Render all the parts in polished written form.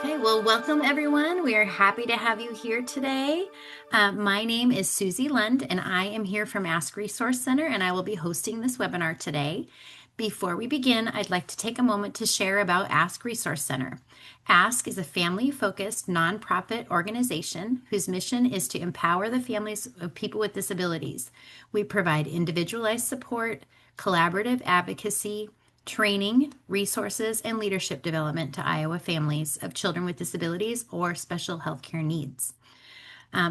Okay, well, welcome everyone. We are happy to have you here today. My name is Susie Lund, and I am here from Ask Resource Center, and I will be hosting this webinar today. Before we begin, I'd like to take a moment to share about Ask Resource Center. Ask is a family-focused nonprofit organization whose mission is to empower the families of people with disabilities. We provide individualized support, collaborative advocacy, training, resources, and leadership development to Iowa families of children with disabilities or special healthcare needs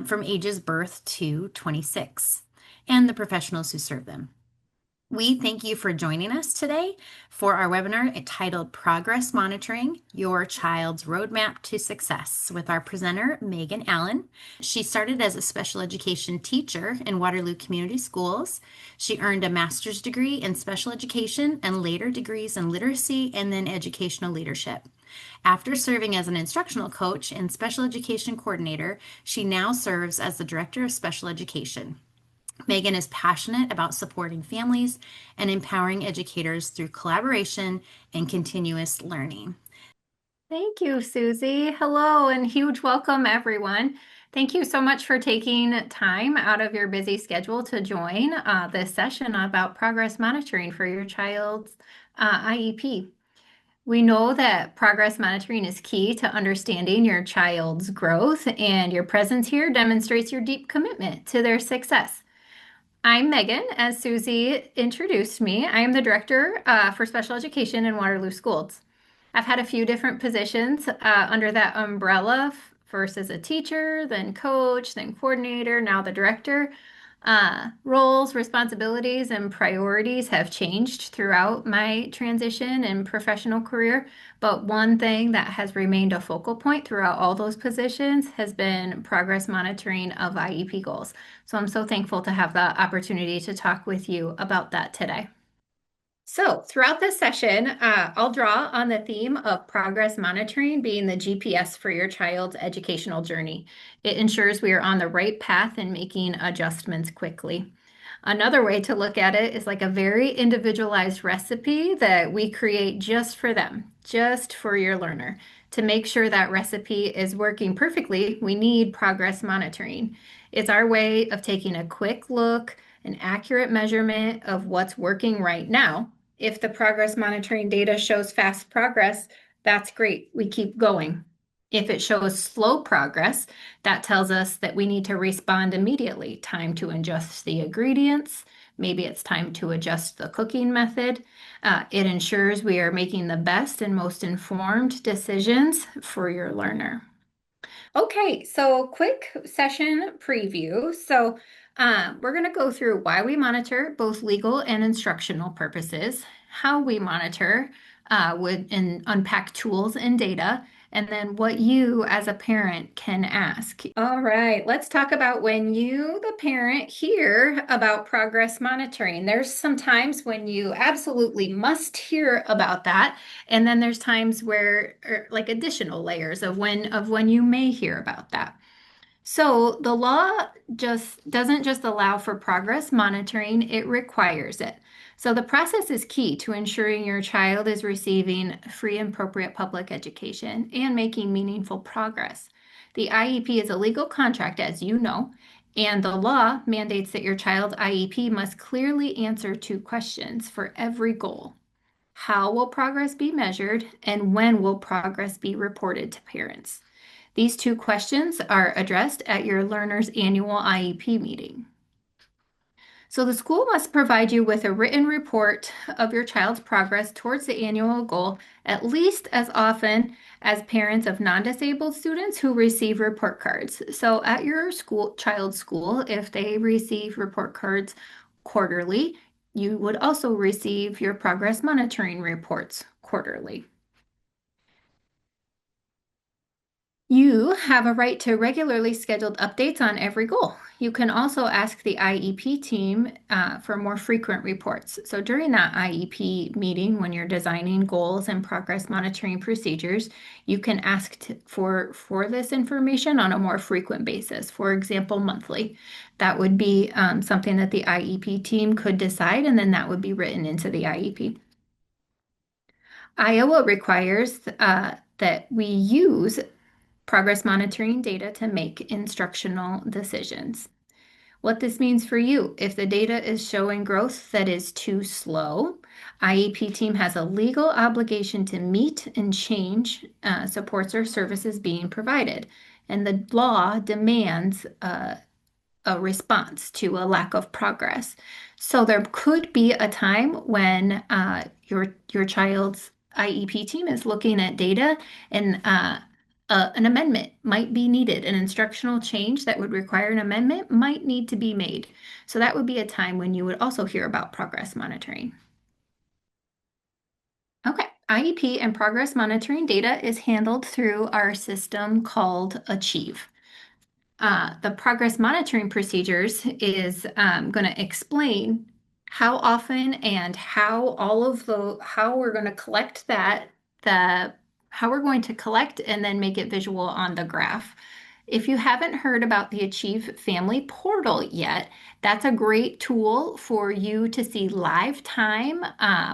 from ages birth to 26 and the professionals who serve them. We thank you for joining us today for our webinar entitled Progress Monitoring, Your Child's Roadmap to Success with our presenter, Megan Allen. She started as a special education teacher in Waterloo Community Schools. She earned a master's degree in special education and later degrees in literacy and then educational leadership. After serving as an instructional coach and special education coordinator, she now serves as the director of special education. Megan is passionate about supporting families and empowering educators through collaboration and continuous learning. Thank you, Susie. Hello and huge welcome, everyone. Thank you so much for taking time out of your busy schedule to join this session about progress monitoring for your child's IEP. We know that progress monitoring is key to understanding your child's growth, and your presence here demonstrates your deep commitment to their success. I'm Megan, as Susie introduced me. I am the director for special education in Waterloo Schools. I've had a few different positions under that umbrella, first as a teacher, then coach, then coordinator, now the director. Roles, responsibilities, and priorities have changed throughout my transition and professional career, but one thing that has remained a focal point throughout all those positions has been progress monitoring of IEP goals. So I'm so thankful to have the opportunity to talk with you about that today. So throughout this session, I'll draw on the theme of progress monitoring being the GPS for your child's educational journey. It ensures we are on the right path and making adjustments quickly. Another way to look at it is like a very individualized recipe that we create just for them, just for your learner. To make sure that recipe is working perfectly, we need progress monitoring. It's our way of taking a quick look, an accurate measurement of what's working right now. If the progress monitoring data shows fast progress, that's great. We keep going. If it shows slow progress, that tells us that we need to respond immediately. Time to adjust the ingredients. Maybe it's time to adjust the cooking method. It ensures we are making the best and most informed decisions for your learner. Okay, so quick session preview. We're going to go through why we monitor, both legal and instructional purposes, how we monitor, and unpack tools and data, and then what you as a parent can ask. All right, let's talk about when you, the parent, hear about progress monitoring. There's some times when you absolutely must hear about that, and then there's times where, like additional layers of when you may hear about that. So the law just doesn't just allow for progress monitoring, it requires it. So the process is key to ensuring your child is receiving free and appropriate public education and making meaningful progress. The IEP is a legal contract, as you know, and the law mandates that your child's IEP must clearly answer two questions for every goal. How will progress be measured, and when will progress be reported to parents? These two questions are addressed at your learner's annual IEP meeting. So the school must provide you with a written report of your child's progress towards the annual goal at least as often as parents of non-disabled students who receive report cards. So at your child's school, if they receive report cards quarterly, you would also receive your progress monitoring reports quarterly. You have a right to regularly scheduled updates on every goal. You can also ask the IEP team for more frequent reports. So during that IEP meeting, when you're designing goals and progress monitoring procedures, you can ask for this information on a more frequent basis, for example, monthly. That would be something that the IEP team could decide, and then that would be written into the IEP. Iowa requires that we use progress monitoring data to make instructional decisions. What this means for you, if the data is showing growth that is too slow, IEP team has a legal obligation to meet and change supports or services being provided. And the law demands a response to a lack of progress. So there could be a time when your child's IEP team is looking at data and an amendment might be needed. An instructional change that would require an amendment might need to be made. So that would be a time when you would also hear about progress monitoring. Okay, IEP and progress monitoring data is handled through our system called Achieve. The progress monitoring procedures is going to explain how often and how we're going to collect the how we're going to collect and then make it visual on the graph. If you haven't heard about the Achieve Family Portal yet, that's a great tool for you to see live time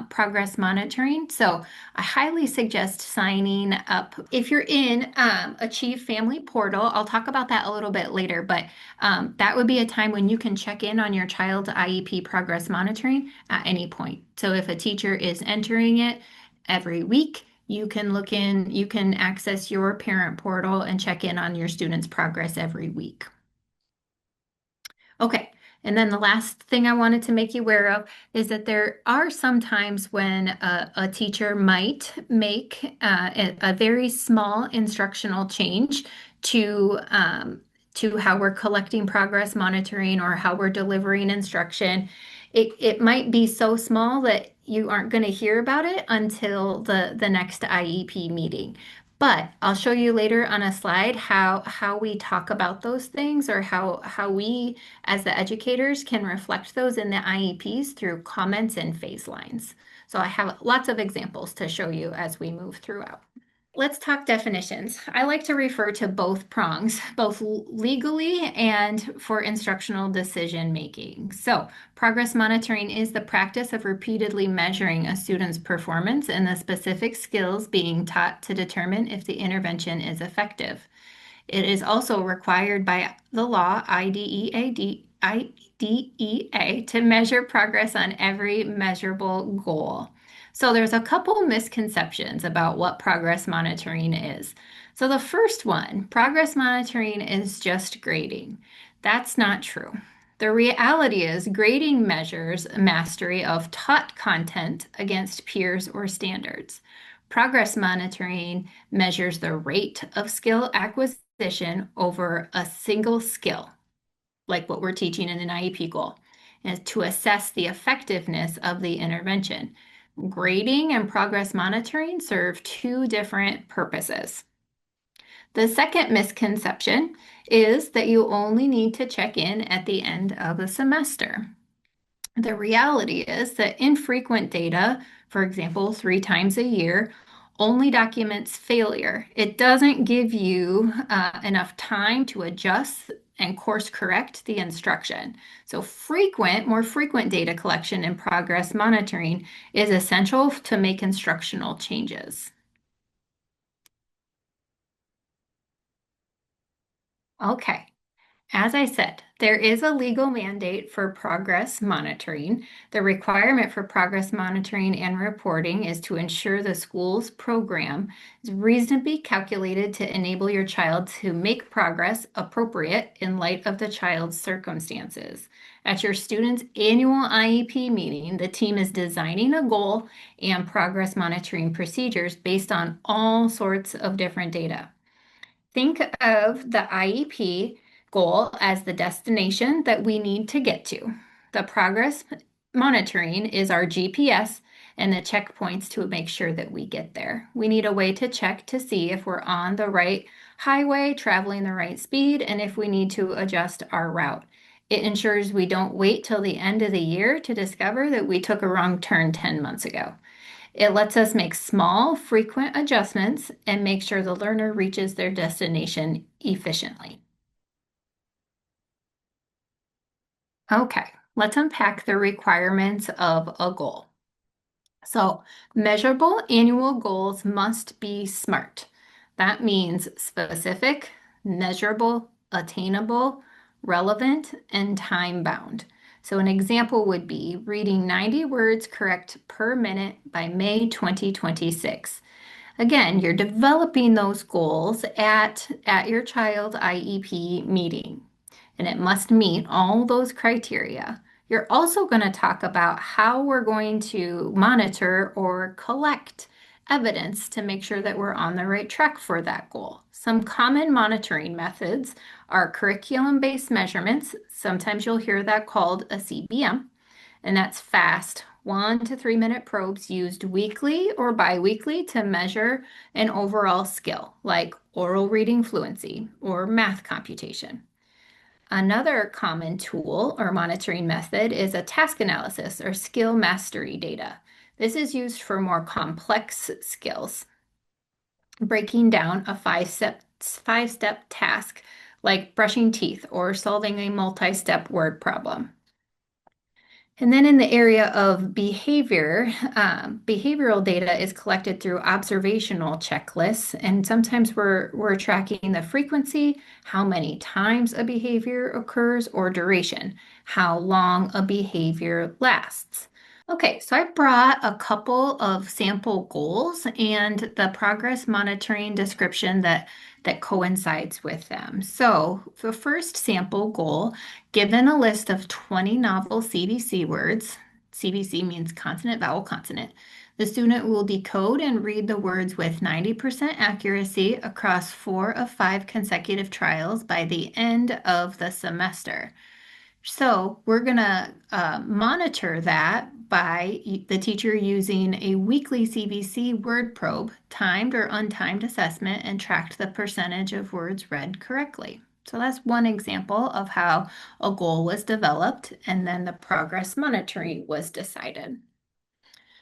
progress monitoring. So I highly suggest signing up. If you're in Achieve Family Portal, I'll talk about that a little bit later, but that would be a time when you can check in on your child's IEP progress monitoring at any point. So if a teacher is entering it every week, you can access your parent portal and check in on your students' progress every week. Okay, and then the last thing I wanted to make you aware of is that there are some times when a teacher might make a very small instructional change to how we're collecting progress monitoring or how we're delivering instruction. It might be so small that you aren't going to hear about it until the next IEP meeting. But I'll show you later on a slide how we talk about those things or how we as the educators can reflect those in the IEPs through comments and phase lines. So I have lots of examples to show you as we move throughout. Let's talk definitions. I like to refer to both prongs, both legally and for instructional decision making. So, progress monitoring is the practice of repeatedly measuring a student's performance and the specific skills being taught to determine if the intervention is effective. It is also required by the law IDEA to measure progress on every measurable goal. So there's a couple misconceptions about what progress monitoring is. So the first one, progress monitoring is just grading. That's not true. The reality is grading measures mastery of taught content against peers or standards. Progress monitoring measures the rate of skill acquisition over a single skill, like what we're teaching in an IEP goal, and to assess the effectiveness of the intervention. Grading and progress monitoring serve two different purposes. The second misconception is that you only need to check in at the end of the semester. The reality is that infrequent data, for example, 3 times a year, only documents failure. It doesn't give you enough time to adjust and course correct the instruction. So more frequent data collection and progress monitoring is essential to make instructional changes. Okay. As I said, there is a legal mandate for progress monitoring. The requirement for progress monitoring and reporting is to ensure the school's program is reasonably calculated to enable your child to make progress appropriate in light of the child's circumstances. At your student's annual IEP meeting, the team is designing a goal and progress monitoring procedures based on all sorts of different data. Think of the IEP goal as the destination that we need to get to. The progress monitoring is our GPS and the checkpoints to make sure that we get there. We need a way to check to see if we're on the right highway, traveling the right speed, and if we need to adjust our route. It ensures we don't wait till the end of the year to discover that we took a wrong turn 10 months ago. It lets us make small, frequent adjustments and make sure the learner reaches their destination efficiently. Okay, let's unpack the requirements of a goal. So, measurable annual goals must be SMART. That means specific, measurable, attainable, relevant, and time bound. So, an example would be reading 90 words correct per minute by May 2026. Again, you're developing those goals at your child's IEP meeting, and it must meet all those criteria. You're also going to talk about how we're going to monitor or collect evidence to make sure that we're on the right track for that goal. Some common monitoring methods are curriculum-based measurements. Sometimes you'll hear that called a CBM, and that's fast 1 to 3 minute probes used weekly or biweekly to measure an overall skill, like oral reading fluency or math computation. Another common tool or monitoring method is a task analysis or skill mastery data. This is used for more complex skills, breaking down a five-step task like brushing teeth or solving a multi-step word problem. And then in the area of behavior, behavioral data is collected through observational checklists, and sometimes we're tracking the frequency, how many times a behavior occurs, or duration, how long a behavior lasts. Okay, so I brought a couple of sample goals and the progress monitoring description that coincides with them. So the first sample goal, given a list of 20 novel CVC words, CVC means consonant, vowel, consonant, the student will decode and read the words with 90% accuracy across 4 of 5 consecutive trials by the end of the semester. So we're going to monitor that by the teacher using a weekly CVC word probe, timed or untimed assessment, and tracked the percentage of words read correctly. So that's one example of how a goal was developed and then the progress monitoring was decided.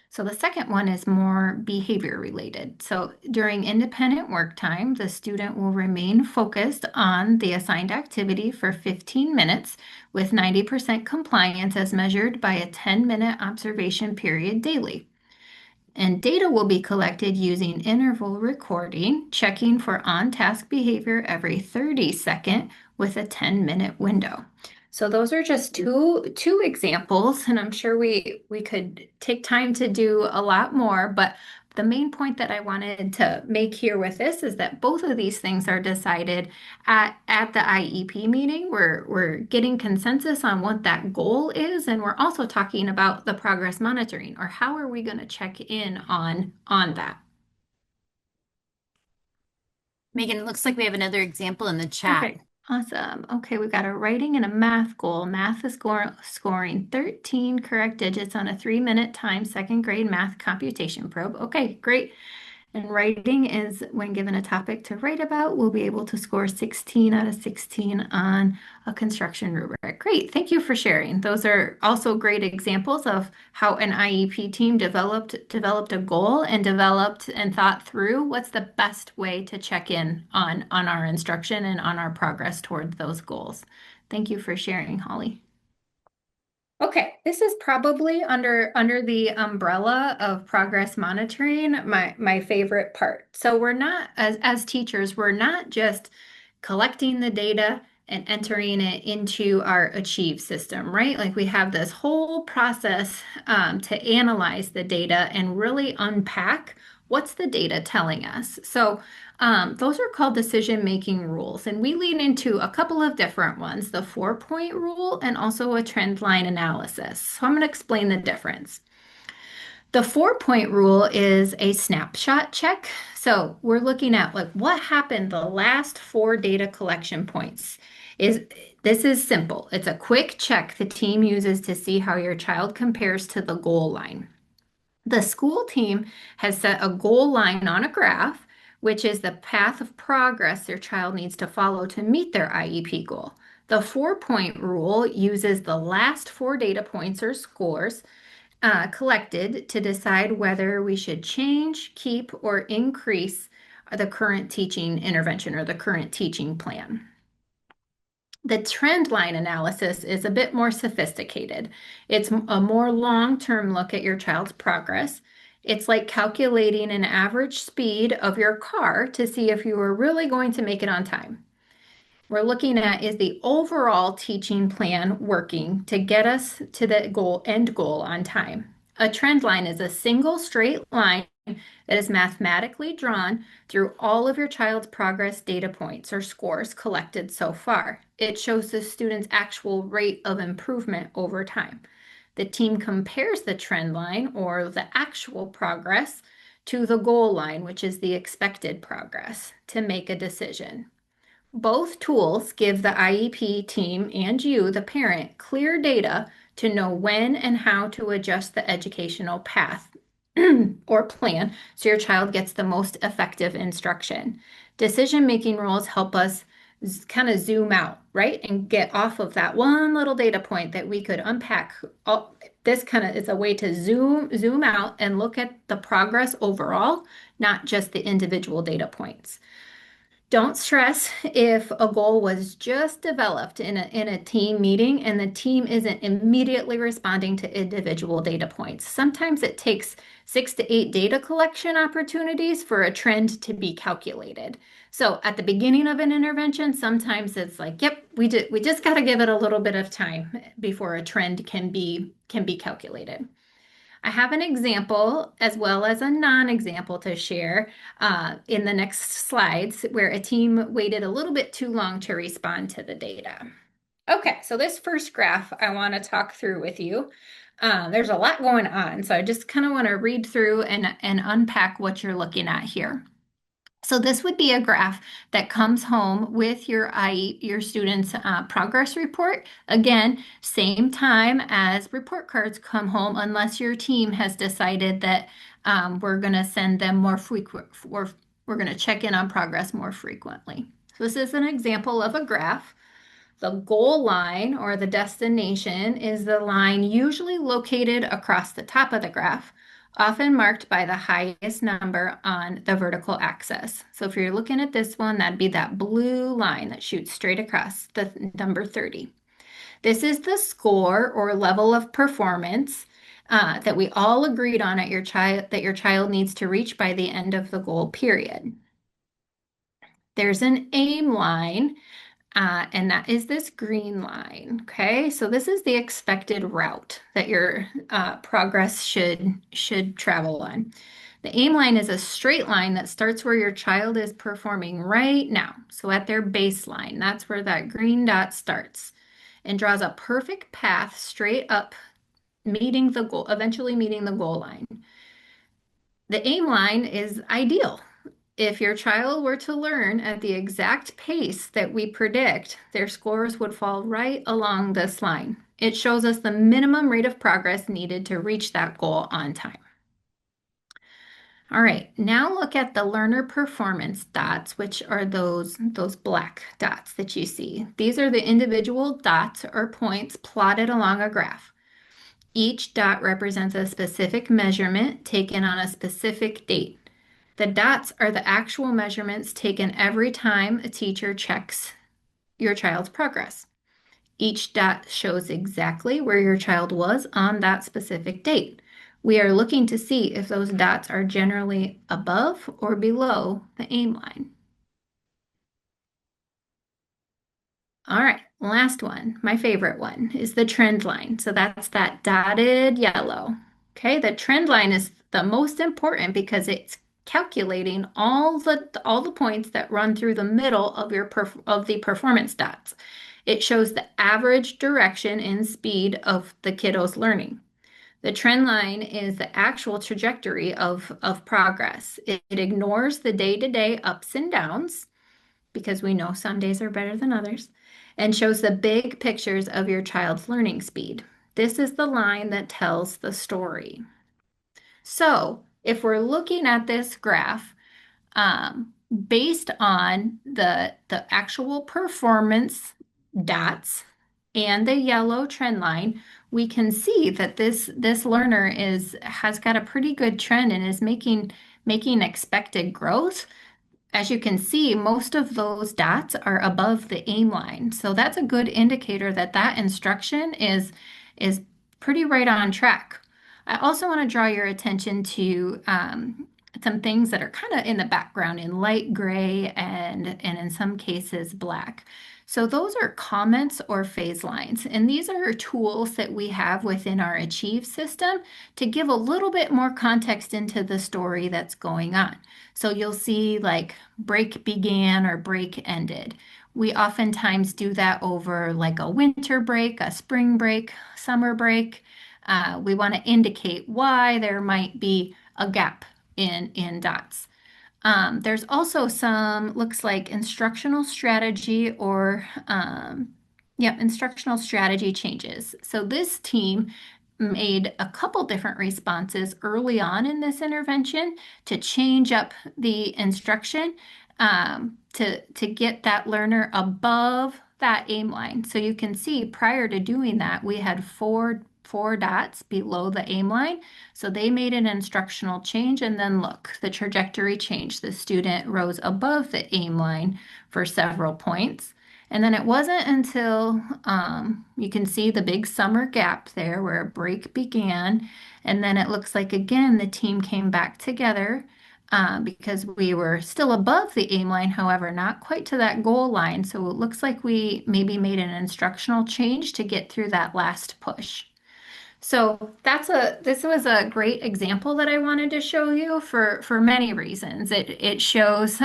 So the second one is more behavior related. So during independent work time, the student will remain focused on the assigned activity for 15 minutes with 90% compliance as measured by a 10-minute observation period daily. And data will be collected using interval recording, checking for on-task behavior every 30 seconds with a 10-minute window. So those are just two examples, and I'm sure we could take time to do a lot more, but the main point that I wanted to make here with this is that both of these things are decided at the IEP meeting. We're getting consensus on what that goal is, and we're also talking about the progress monitoring, or how are we going to check in on that. Megan, it looks like we have another example in the chat. Okay, awesome. Okay, we've got a writing and a math goal. Math is scoring 13 correct digits on a 3-minute time second grade math computation probe. Okay, great. And writing is when given a topic to write about, we'll be able to score 16 out of 16 on a construction rubric. Great, thank you for sharing. Those are also great examples of how an IEP team developed a goal and developed and thought through what's the best way to check in on our instruction and on our progress toward those goals. Thank you for sharing, Holly. Okay, this is probably under the umbrella of progress monitoring, my favorite part. So we're not, as teachers, we're not just collecting the data and entering it into our Achieve system, right? Like we have this whole process to analyze the data and really unpack what's the data telling us. So those are called decision-making rules, and we lean into a couple of different ones, the 4-point rule and also a trend line analysis. So I'm going to explain the difference. The 4-point rule is a snapshot check. So we're looking at like what happened the last 4 data collection points. This is simple. It's a quick check the team uses to see how your child compares to the goal line. The school team has set a goal line on a graph, which is the path of progress their child needs to follow to meet their IEP goal. The 4-point rule uses the last 4 data points or scores collected to decide whether we should change, keep, or increase the current teaching intervention or the current teaching plan. The trend line analysis is a bit more sophisticated. It's a more long-term look at your child's progress. It's like calculating an average speed of your car to see if you were really going to make it on time. We're looking at, is the overall teaching plan working to get us to the end goal on time? A trend line is a single straight line that is mathematically drawn through all of your child's progress data points or scores collected so far. It shows the student's actual rate of improvement over time. The team compares the trend line or the actual progress to the goal line, which is the expected progress, to make a decision. Both tools give the IEP team and you, the parent, clear data to know when and how to adjust the educational path or plan so your child gets the most effective instruction. Decision-making rules help us kind of zoom out, right? And get off of that one little data point that we could unpack. This kind of is a way to zoom out and look at the progress overall, not just the individual data points. Don't stress if a goal was just developed in a team meeting and the team isn't immediately responding to individual data points. Sometimes it takes 6 to 8 data collection opportunities for a trend to be calculated. So at the beginning of an intervention, sometimes it's like, yep, we just got to give it a little bit of time before a trend can be calculated. I have an example as well as a non-example to share in the next slides where a team waited a little bit too long to respond to the data. Okay, so this first graph I want to talk through with you. There's a lot going on, so I just kind of want to read through and unpack what you're looking at here. So this would be a graph that comes home with your student's progress report. Again, same time as report cards come home, unless your team has decided that we're going to send them more frequent, or we're going to check in on progress more frequently. So this is an example of a graph. The goal line or the destination is the line usually located across the top of the graph, often marked by the highest number on the vertical axis. So if you're looking at this one, that'd be that blue line that shoots straight across the number 30. This is the score or level of performance that we all agreed on at that your child needs to reach by the end of the goal period. There's an aim line and that is this green line. Okay, so this is the expected route that your progress should travel on. The aim line is a straight line that starts where your child is performing right now. So at their baseline, that's where that green dot starts, and draws a perfect path straight up, meeting the goal, eventually meeting the goal line. The aim line is ideal. If your child were to learn at the exact pace that we predict, their scores would fall right along this line. It shows us the minimum rate of progress needed to reach that goal on time. All right, now look at the learner performance dots, which are those black dots that you see. These are the individual dots or points plotted along a graph. Each dot represents a specific measurement taken on a specific date. The dots are the actual measurements taken every time a teacher checks your child's progress. Each dot shows exactly where your child was on that specific date. We are looking to see if those dots are generally above or below the aim line. All right, last one, my favorite one, is the trend line. So that's that dotted yellow. Okay, the trend line is the most important because it's calculating all the points that run through the middle of the performance dots. It shows the average direction and speed of the kiddo's learning. The trend line is the actual trajectory of progress. It ignores the day-to-day ups and downs because we know some days are better than others, and shows the big pictures of your child's learning speed. This is the line that tells the story. So if we're looking at this graph, based on the actual performance dots and the yellow trend line, we can see that this learner has got a pretty good trend and is making expected growth. As you can see, most of those dots are above the aim line. So that's a good indicator that that instruction is pretty right on track. I also want to draw your attention to some things that are kind of in the background in light gray and in some cases black. So those are comments or phase lines, and these are tools that we have within our Achieve system to give a little bit more context into the story that's going on. So you'll see like break began or break ended. We oftentimes do that over like a winter break, a spring break, summer break. We want to indicate why there might be a gap in dots. There's also some, looks like instructional strategy or, yeah, instructional strategy changes. So this team made a couple different responses early on in this intervention to change up the instruction to get that learner above that aim line. So you can see prior to doing that, we had four dots below the aim line. So they made an instructional change, and then look, the trajectory changed. The student rose above the aim line for several points. And then it wasn't until you can see the big summer gap there where a break began. And then it looks like again the team came back together because we were still above the aim line, however, not quite to that goal line. So it looks like we maybe made an instructional change to get through that last push. So this was a great example that I wanted to show you for many reasons. It shows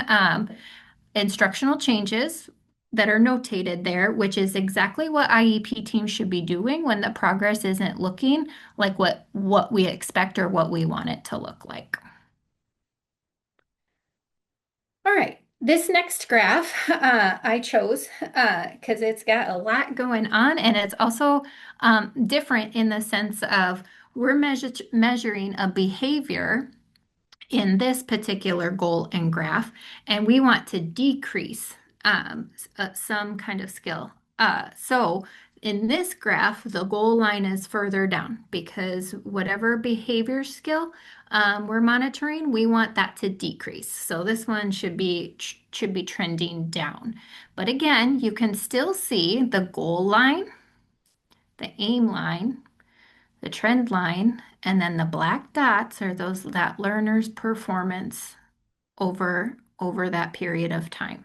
instructional changes that are notated there, which is exactly what IEP teams should be doing when the progress isn't looking like what we expect or what we want it to look like. All right, this next graph I chose because it's got a lot going on, and it's also different in the sense of we're measuring a behavior in this particular goal and graph, and we want to decrease some kind of skill. So in this graph, the goal line is further down because whatever behavior skill we're monitoring, we want that to decrease. So this one should be trending down. But again, you can still see the goal line, the aim line, the trend line, and then the black dots are that learner's performance over that period of time.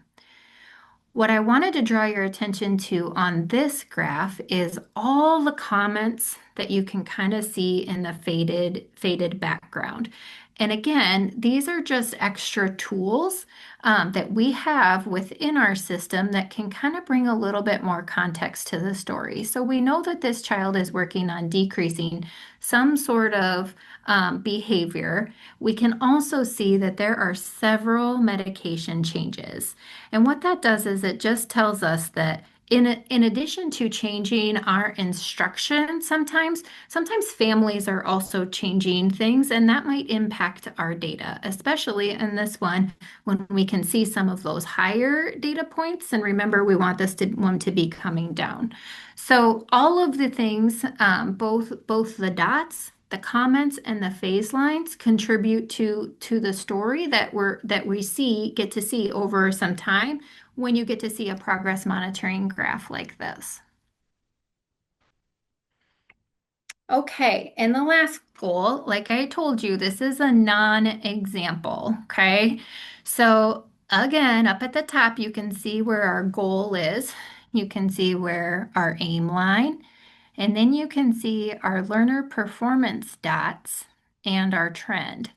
What I wanted to draw your attention to on this graph is all the comments that you can kind of see in the faded background. And again, these are just extra tools that we have within our system that can kind of bring a little bit more context to the story. So we know that this child is working on decreasing some sort of behavior. We can also see that there are several medication changes. And what that does is it just tells us that in addition to changing our instruction, sometimes families are also changing things, and that might impact our data, especially in this one when we can see some of those higher data points. And remember, we want this one to be coming down. So all of the things, both the dots, the comments, and the phase lines contribute to the story that we get to see over some time when you get to see a progress monitoring graph like this. Okay, and the last goal, like I told you, this is a non-example, okay? So again, up at the top, you can see where our goal is. You can see where our aim line, and then you can see our learner performance dots and our trend.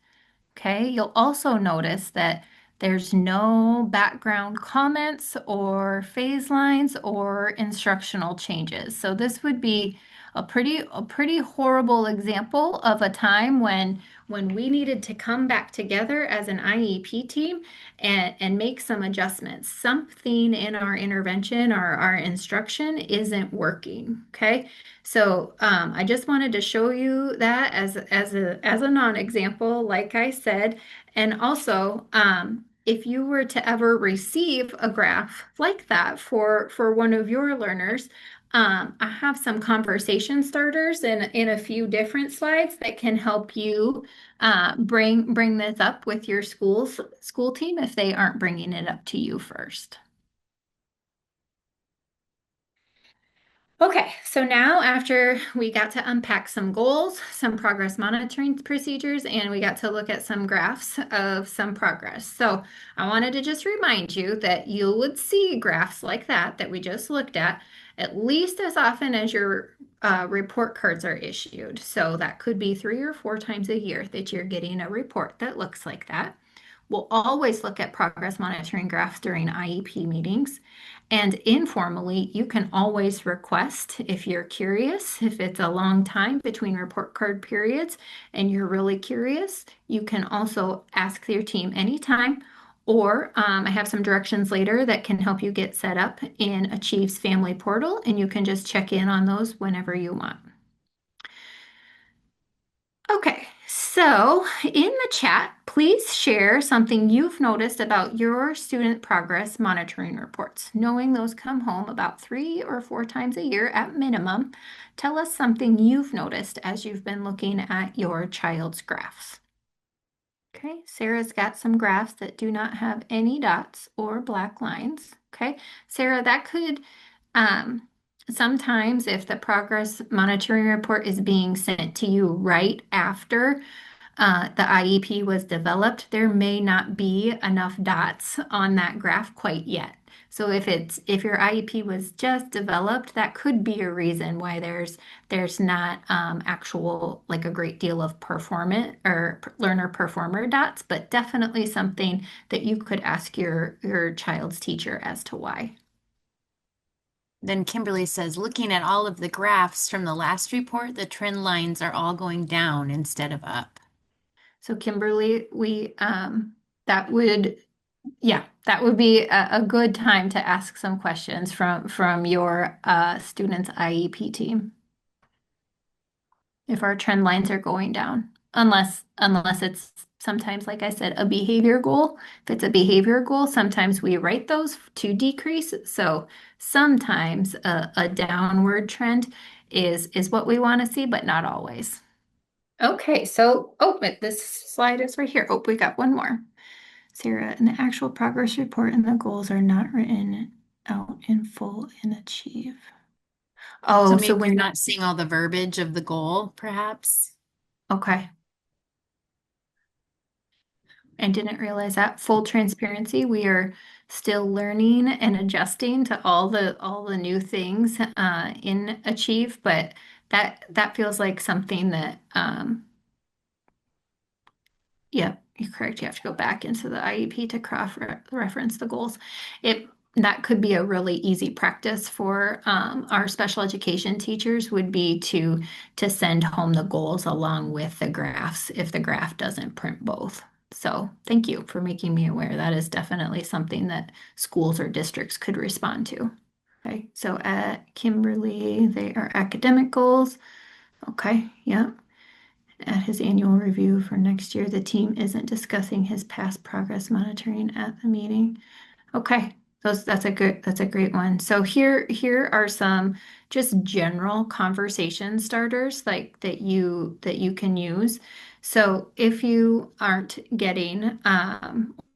Okay, you'll also notice that there's no background comments or phase lines or instructional changes. So this would be a pretty horrible example of a time when we needed to come back together as an IEP team and make some adjustments. Something in our intervention or our instruction isn't working. Okay. So I just wanted to show you that as a non-example, like I said, and also if you were to ever receive a graph like that for one of your learners, I have some conversation starters in a few different slides that can help you bring this up with your school team if they aren't bringing it up to you first. Okay, so now after we got to unpack some goals, some progress monitoring procedures, and we got to look at some graphs of some progress. So I wanted to just remind you that you would see graphs like that we just looked at least as often as your report cards are issued. So that could be 3 or 4 times a year that you're getting a report that looks like that. We'll always look at progress monitoring graphs during IEP meetings. And informally, you can always request if you're curious, if it's a long time between report card periods and you're really curious, you can also ask your team anytime. Or I have some directions later that can help you get set up in Achieve's Family Portal, and you can just check in on those whenever you want. Okay, so in the chat, please share something you've noticed about your student progress monitoring reports. Knowing those come home about 3 or 4 times a year at minimum, tell us something you've noticed as you've been looking at your child's graphs. Okay, Sarah's got some graphs that do not have any dots or black lines. Okay, Sarah, that could um, sometimes if the progress monitoring report is being sent to you right after the IEP was developed, there may not be enough dots on that graph quite yet. So if your IEP was just developed, that could be a reason why there's not actual like a great deal of performant or learner performer dots, but definitely something that you could ask your child's teacher as to why. Then Kimberly says, looking at all of the graphs from the last report, the trend lines are all going down instead of up. So Kimberly, we that would yeah, that would be a good time to ask some questions from your student's IEP team if our trend lines are going down. Unless it's sometimes, like I said, a behavior goal. If it's a behavior goal, sometimes we write those to decrease. So sometimes a downward trend is what we want to see, but not always. Okay, so this slide is right here. Oh, we got one more. Sarah, and the actual progress report and the goals are not written out in full in Achieve. So Oh, so maybe you're when, not seeing all the verbiage of the goal, perhaps. okay, I didn't realize that. Full transparency, we are still learning and adjusting to all the new things in Achieve, but that feels like something that yeah, you're correct. You have to go back into the IEP to cross-reference the goals. It that could be a really easy practice for our special education teachers would be to send home the goals along with the graphs if the graph doesn't print both. So thank you for making me aware. That is definitely something that schools or districts could respond to. Okay, so at Kimberly, they are academic goals. Okay, yeah. At his annual review for next year, the team isn't discussing his past progress monitoring at the meeting. Okay, that's a great one. So here are some just general conversation starters like that you can use. So if you aren't getting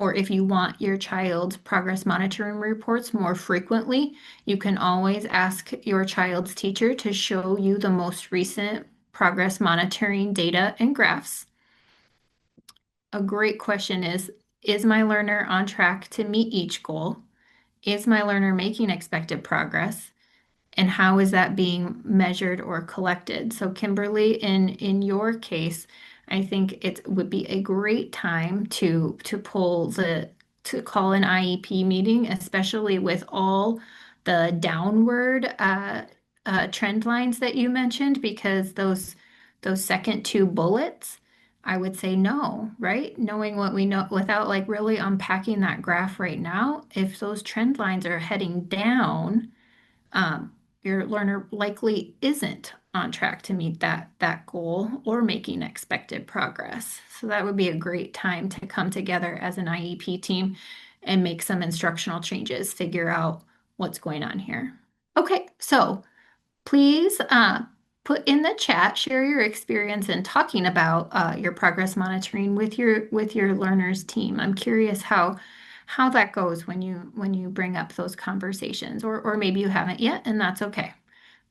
or if you want your child's progress monitoring reports more frequently, you can always ask your child's teacher to show you the most recent progress monitoring data and graphs. A great question is my learner on track to meet each goal? Is my learner making expected progress? And how is that being measured or collected? So Kimberly, in your case, I think it would be a great time to call an IEP meeting, especially with all the downward trend lines that you mentioned, because those second two bullets, I would say no, right? Knowing what we know without like really unpacking that graph right now, if those trend lines are heading down, um, your learner likely isn't on track to meet that goal or making expected progress. So that would be a great time to come together as an IEP team and make some instructional changes, figure out what's going on here. Okay, so please put in the chat, share your experience in talking about your progress monitoring with your learners team. I'm curious how that goes when you bring up those conversations, or maybe you haven't yet, and that's okay.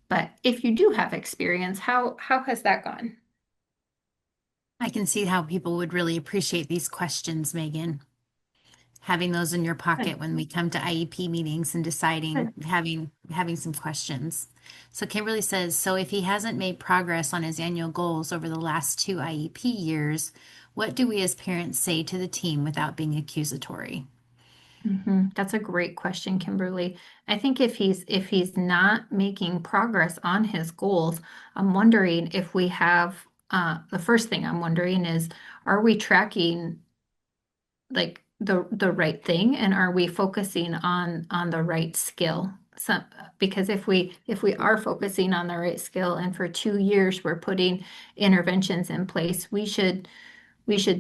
But if you do have experience, how has that gone? I can see how people would really appreciate these questions, Megan. Having those in your Good, pocket when we come to IEP meetings and deciding, good. having some questions. So Kimberly says, so if he hasn't made progress on his annual goals over the last two IEP years, what do we as parents say to the team without being accusatory? That's a great question, Kimberly. I think if he's not making progress on his goals, I'm wondering if we have the first thing I'm wondering is, are we tracking like the right thing, and are we focusing on the right skill? Because if we are focusing on the right skill and for 2 years we're putting interventions in place, we should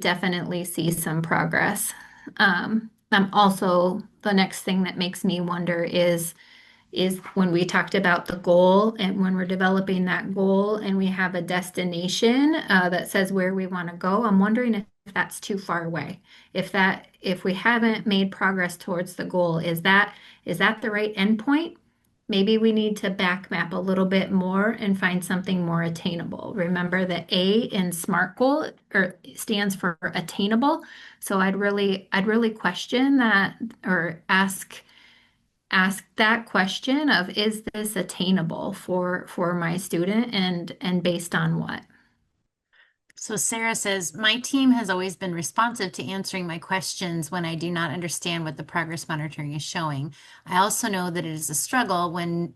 definitely see some progress. I'm also, the next thing that makes me wonder is when we talked about the goal and when we're developing that goal and we have a destination that says where we want to go, I'm wondering if that's too far away. If we haven't made progress towards the goal, is that the right endpoint? Maybe we need to back map a little bit more and find something more attainable. Remember the A in SMART goal or stands for attainable. So I'd really question that or ask that question of, is this attainable for my student, and based on what? So Sarah says, my team has always been responsive to answering my questions when I do not understand what the progress monitoring is showing. I also know that it is a struggle when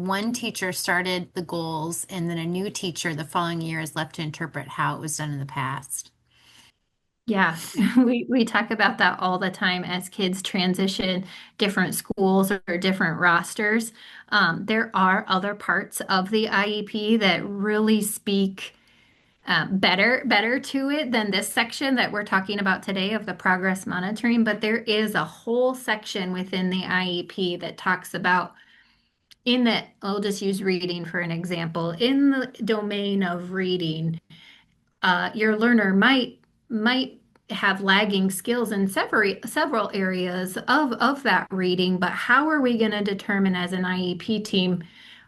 one teacher started the goals and then a new teacher the following year is left to interpret how it was done in the past. Yeah, we talk about that all the time as kids transition different schools or different rosters. There are other parts of the IEP that really speak better to it than this section that we're talking about today of the progress monitoring, but there is a whole section within the IEP that talks about, I'll just use reading for an example, in the domain of reading, your learner might have lagging skills in several areas of that reading, but how are we going to determine as an IEP team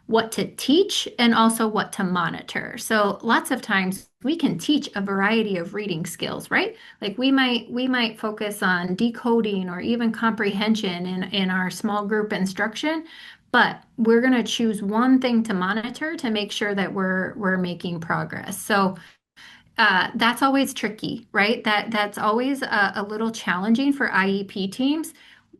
what to teach and also what to monitor? So lots of times we can teach a variety of reading skills, right? Like we might focus on decoding or even comprehension in our small group instruction, but we're going to choose one thing to monitor to make sure that we're making progress. So that's always tricky, right? That's always a little challenging for IEP teams.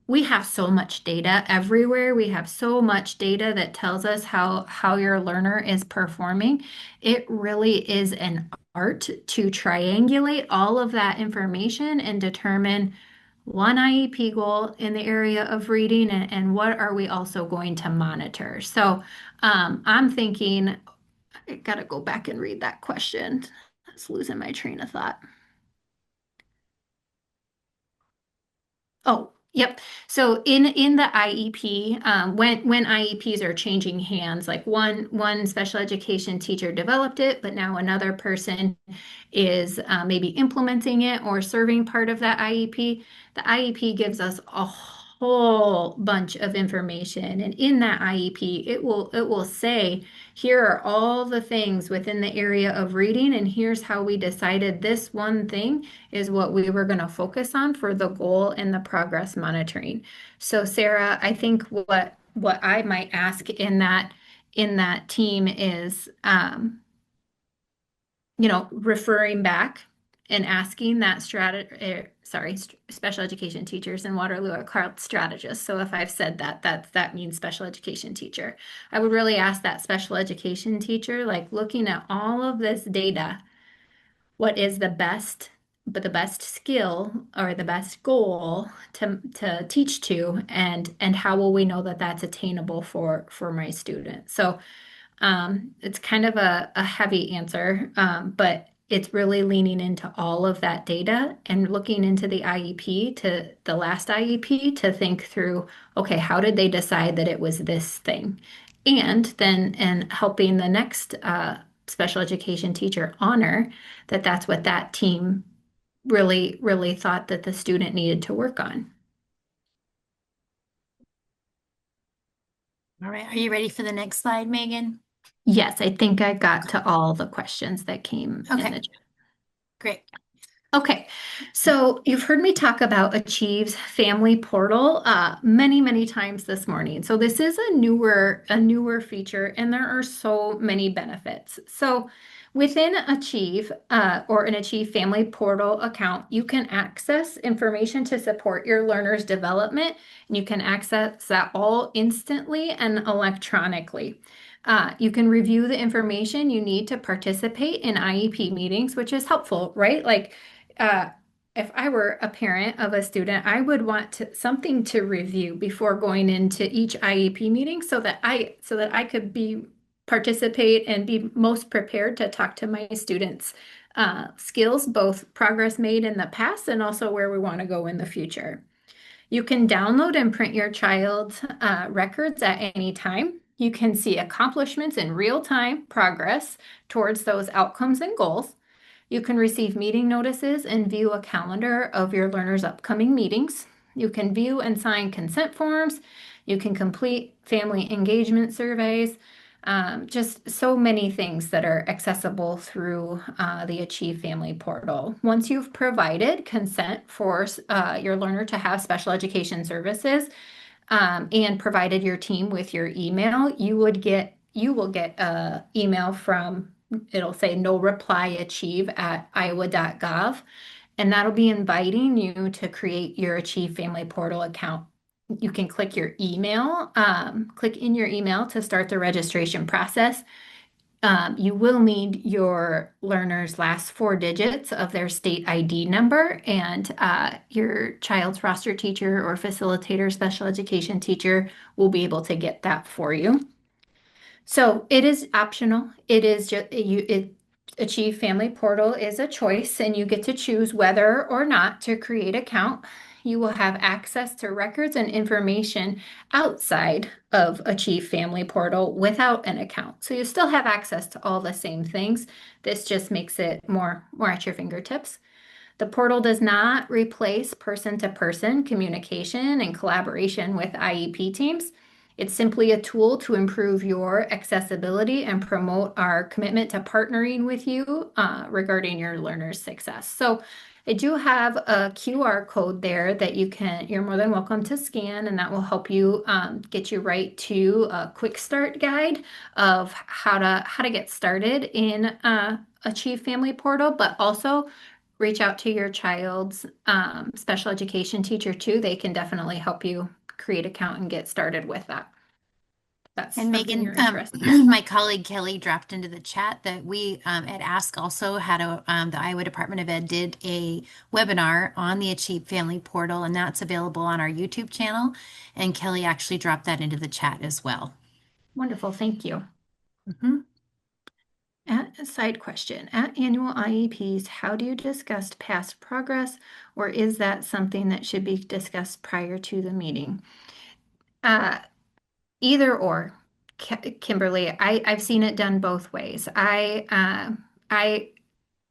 We have so much data everywhere. We have so much data that tells us how your learner is performing. It really is an art to triangulate all of that information and determine one IEP goal in the area of reading, and what are we also going to monitor. So I'm thinking, I gotta go back and read that question. That's losing my train of thought. Oh, yep. So in the IEP, when IEPs are changing hands, like one special education teacher developed it, but now another person is maybe implementing it or serving part of that IEP. The IEP gives us a whole bunch of information, and in that IEP, it will say, here are all the things within the area of reading, and here's how we decided this one thing is what we were going to focus on for the goal and the progress monitoring. So Sarah, I think what I might ask in that team is, referring back and asking that special education teachers in Waterloo are called strategists. So if I've said that means special education teacher. I would really ask that special education teacher, like looking at all of this data, what is the best skill or the best goal to teach to, and how will we know that that's attainable for my student? So it's kind of a heavy answer, but it's really leaning into all of that data and looking into the last IEP to think through, okay, how did they decide that it was this thing? And helping the next special education teacher honor that that's what that team really, really thought that the student needed to work on. All right, are you ready for the next slide, Megan? Yes, I think I got to all the questions that came in Okay, the chat. great. Okay, so you've heard me talk about Achieve's Family Portal many, many times this morning. So this is a newer feature, and there are so many benefits. So within Achieve or an Achieve Family Portal account, you can access information to support your learner's development, and you can access that all instantly and electronically. You can review the information you need to participate in IEP meetings, which is helpful, right? Like uh, if I were a parent of a student, I would want something to review before going into each IEP meeting so that I could be participate and be most prepared to talk to my students' skills, both progress made in the past and also where we want to go in the future. You can download and print your child's records at any time. You can see accomplishments in real time progress towards those outcomes and goals. You can receive meeting notices and view a calendar of your learners' upcoming meetings. You can view and sign consent forms. You can complete family engagement surveys. Just so many things that are accessible through the Achieve Family Portal. Once you've provided consent for your learner to have special education services, and provided your team with your email, you will get a email from, it'll say no reply achieve at iowa.gov, and that'll be inviting you to create your Achieve Family Portal account. You can click in your email to start the registration process. You will need your learner's last four digits of their state ID number, and your child's roster teacher or facilitator, special education teacher will be able to get that for you. So it is optional. It is just Achieve Family Portal is a choice, and you get to choose whether or not to create an account. You will have access to records and information outside of Achieve Family Portal without an account. So you still have access to all the same things. This just makes it more at your fingertips. The portal does not replace person-to-person communication and collaboration with IEP teams. It's simply a tool to improve your accessibility and promote our commitment to partnering with you regarding your learner's success. So I do have a QR code there that you're more than welcome to scan, and that will help you get you right to a quick start guide of how to get started in Achieve Family Portal, but also reach out to your child's special education teacher too. They can definitely help you create an account and get started with that. That's And something Megan, you're interested my colleague Kelly dropped into the chat that we at Ask also had the Iowa Department of Ed did a webinar on the Achieve Family Portal, and that's available on our YouTube channel. And Kelly actually dropped that into the chat as well. in. Wonderful, thank you. Mhm. A side question, at annual IEPs, how do you discuss past progress, or is that something that should be discussed prior to the meeting? Uh, Either or, Kimberly. I've seen it done both ways. I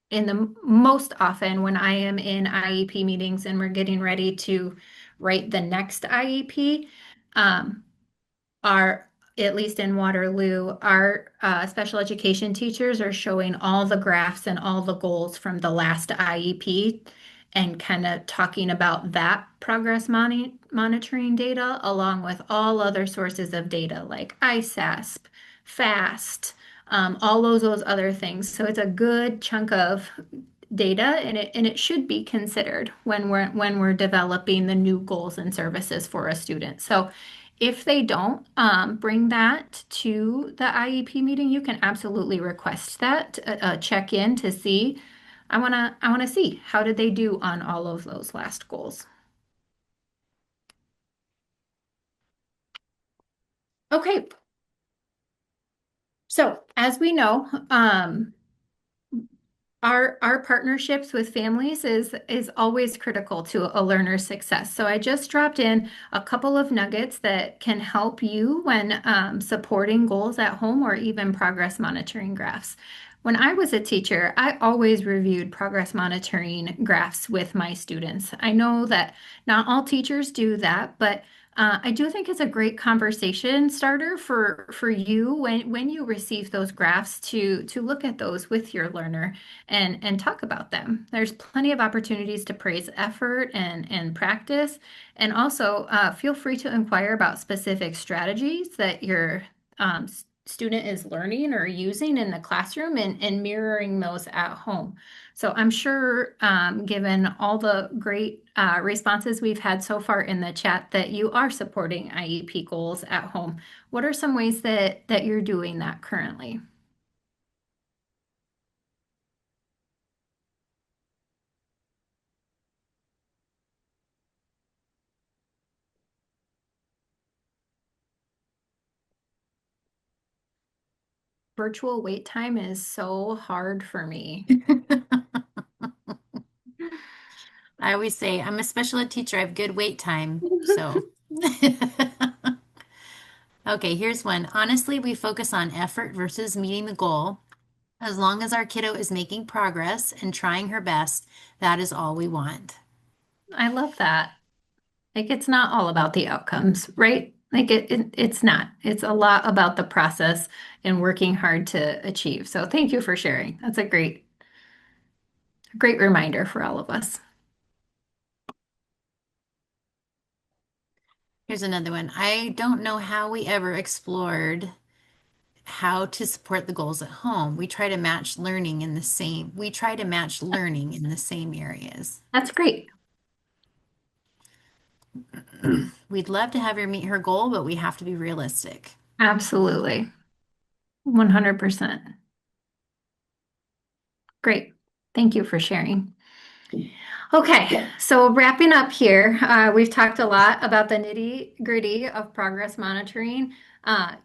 in the most often when I am in IEP meetings and we're getting ready to write the next IEP, um, our, at least in Waterloo, our special education teachers are showing all the graphs and all the goals from the last IEP and kind of talking about that progress monitoring data along with all other sources of data like ISASP, FAST, all those other things. So it's a good chunk of data, and it should be considered when we're developing the new goals and services for a student. So if they don't bring that to the IEP meeting, you can absolutely request that check in to see. I want to see how did they do on all of those last goals. Okay, so as we know, our partnerships with families is always critical to a learner's success. So I just dropped in a couple of nuggets that can help you when supporting goals at home or even progress monitoring graphs. When I was a teacher, I always reviewed progress monitoring graphs with my students. I know that not all teachers do that, but I do think it's a great conversation starter for you when you receive those graphs to look at those with your learner and talk about them. There's plenty of opportunities to praise effort and practice, and also feel free to inquire about specific strategies that your um, student is learning or using in the classroom and mirroring those at home. So I'm sure, given all the great responses we've had so far in the chat, that you are supporting IEP goals at home. What are some ways that you're doing that currently? Virtual wait time is so hard for me. I always say I'm a special ed teacher. I have good wait time. So, okay, here's one. Honestly, we focus on effort versus meeting the goal. As long as our kiddo is making progress and trying her best, that is all we want. I love that. Like it's not all about the outcomes, right? Like it's not. It's a lot about the process and working hard to achieve. So thank you for sharing. That's a great reminder for all of us. Here's another one. I don't know how we ever explored how to support the goals at home. We try to match learning in the same areas. That's great. We'd love to have her meet her goal, but we have to be realistic. Absolutely. 100%. Great. Thank you for sharing. Okay, so wrapping up here, we've talked a lot about the nitty-gritty of progress monitoring.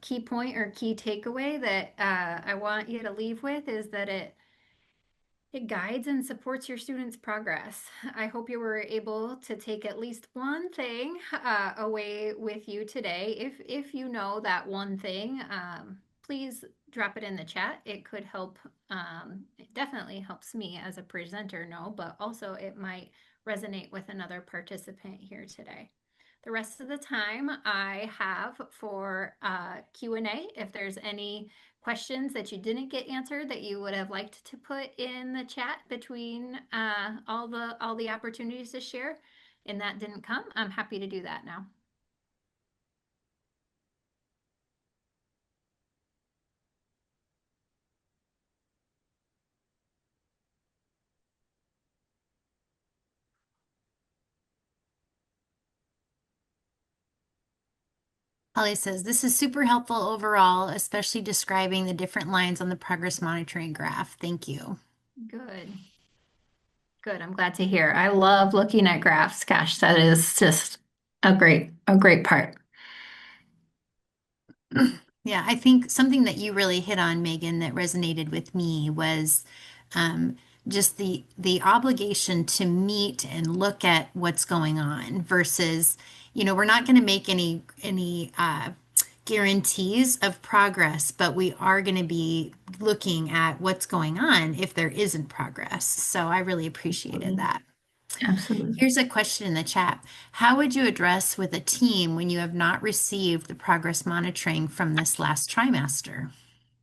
Key point or key takeaway that I want you to leave with is that it guides and supports your students' progress. I hope you were able to take at least one thing away with you today. If you know that one thing, please drop it in the chat. It could help. It definitely helps me as a presenter know, but also it might resonate with another participant here today. The rest of the time I have for Q&A. If there's any questions that you didn't get answered that you would have liked to put in the chat between all the opportunities to share and that didn't come, I'm happy to do that now. Holly says, this is super helpful overall, especially describing the different lines on the progress monitoring graph. Thank you. Good. Good. I'm glad to hear. I love looking at graphs. Gosh, that is just a great part. Yeah, I think something that you really hit on, Megan, that resonated with me was um, just the obligation to meet and look at what's going on versus, we're not going to make any guarantees of progress, but we are going to be looking at what's going on if there isn't progress. So I really appreciated Absolutely. that. Absolutely. Here's a question in the chat. How would you address with a team when you have not received the progress monitoring from this last trimester?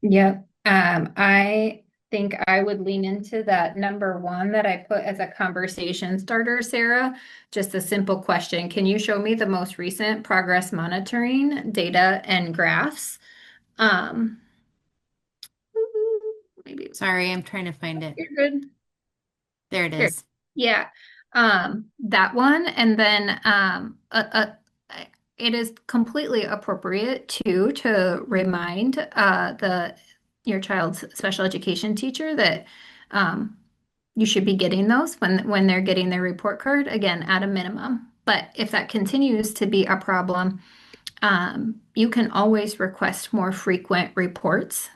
Yep. I think I would lean into that number one that I put as a conversation starter, Sarah. Just a simple question. Can you show me the most recent progress monitoring data and graphs? Um, maybe Sorry, I'm trying to find it. you're good. There it Here. is. Yeah. That one. And then it is completely appropriate to remind the your child's special education teacher that um, you should be getting those when they're getting their report card, again, at a minimum. But if that continues to be a problem, you can always request more frequent reports,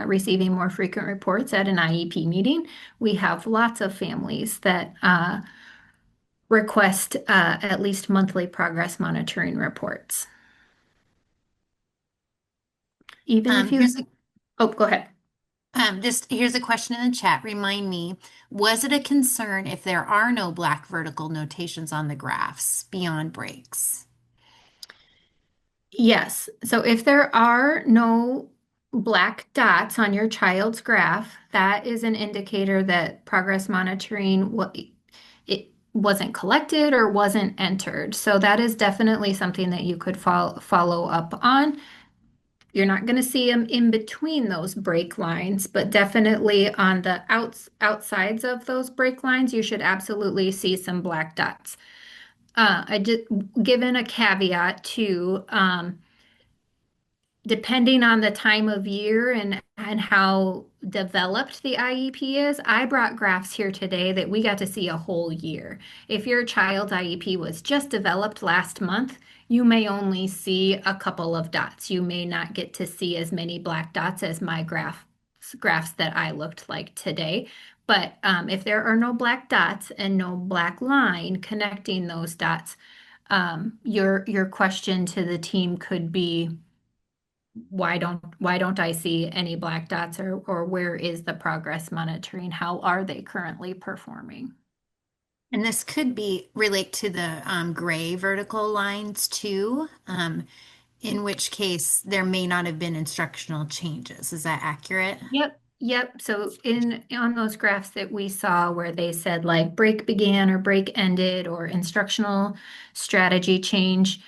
receiving more frequent reports at an IEP meeting. We have lots of families that request at least monthly progress monitoring reports. Even if you, Here's a oh, go ahead. Just here's a question in the chat. Remind me, was it a concern if there are no black vertical notations on the graphs beyond breaks? Yes. So if there are no black dots on your child's graph, that is an indicator that progress monitoring it wasn't collected or wasn't entered. So that is definitely something that you could follow up on. You're not going to see them in between those break lines, but definitely on the outsides of those break lines, you should absolutely see some black dots. I just given a caveat to depending on the time of year and how developed the IEP is, I brought graphs here today that we got to see a whole year. If your child's IEP was just developed last month, you may only see a couple of dots. You may not get to see as many black dots as my graphs that I looked like today. But if there are no black dots and no black line connecting those dots, your question to the team could be, why don't I see any black dots, or where is the progress monitoring? How are they currently performing? And this could be relate to the gray vertical lines too, in which case there may not have been instructional changes. Is that accurate? Yep, yep. So in on those graphs that we saw where they said like break began or break ended or instructional strategy change,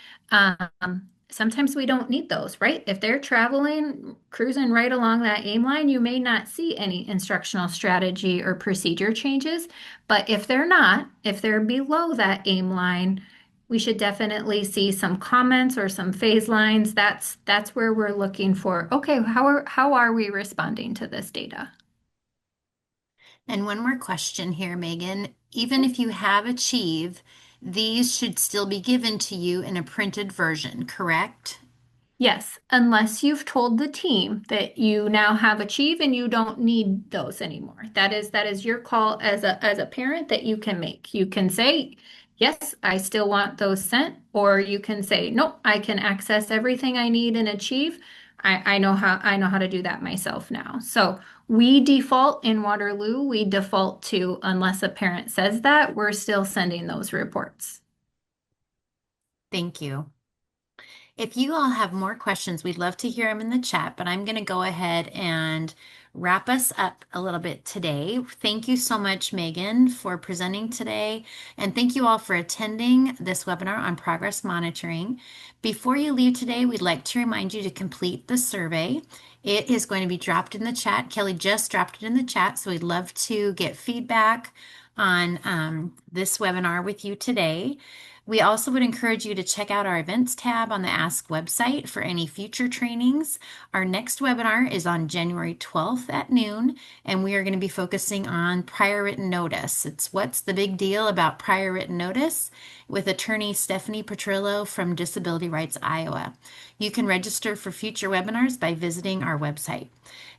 sometimes we don't need those, right? If they're traveling, cruising right along that aim line, you may not see any instructional strategy or procedure changes. But if they're not, if they're below that aim line, we should definitely see some comments or some phase lines. That's where we're looking for, okay, how are we responding to this data? And one more question here, Megan. Even if you have achieved, these should still be given to you in a printed version, correct? Yes, unless you've told the team that you now have achieved and you don't need those anymore. That is your call as a parent that you can make. You can say, "Yes, I still want those sent," or you can say, "Nope, I can access everything I need and achieve. I know how to do that myself now." So we default in Waterloo, we default to unless a parent says that, we're still sending those reports. Thank you. If you all have more questions, we'd love to hear them in the chat, but I'm going to go ahead and wrap us up a little bit today. Thank you so much, Megan, for presenting today. And thank you all for attending this webinar on progress monitoring. Before you leave today, we'd like to remind you to complete the survey. It is going to be dropped in the chat. Kelly just dropped it in the chat, so we'd love to get feedback on this webinar with you today. We also would encourage you to check out our events tab on the Ask website for any future trainings. Our next webinar is on January 12th at noon, and we are going to be focusing on prior written notice. It's what's the big deal about prior written notice with attorney Stephanie Petrillo from Disability Rights Iowa. You can register for future webinars by visiting our website.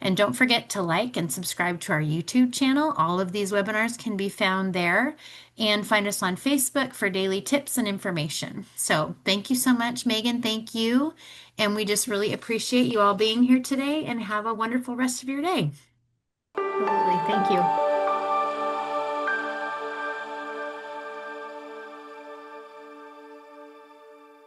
And don't forget to like and subscribe to our YouTube channel. All of these webinars can be found there. And find us on Facebook for daily tips and information. So thank you so much, Megan. Thank you. And we just really appreciate you all being here today and have a wonderful rest of your day. Absolutely. Thank you.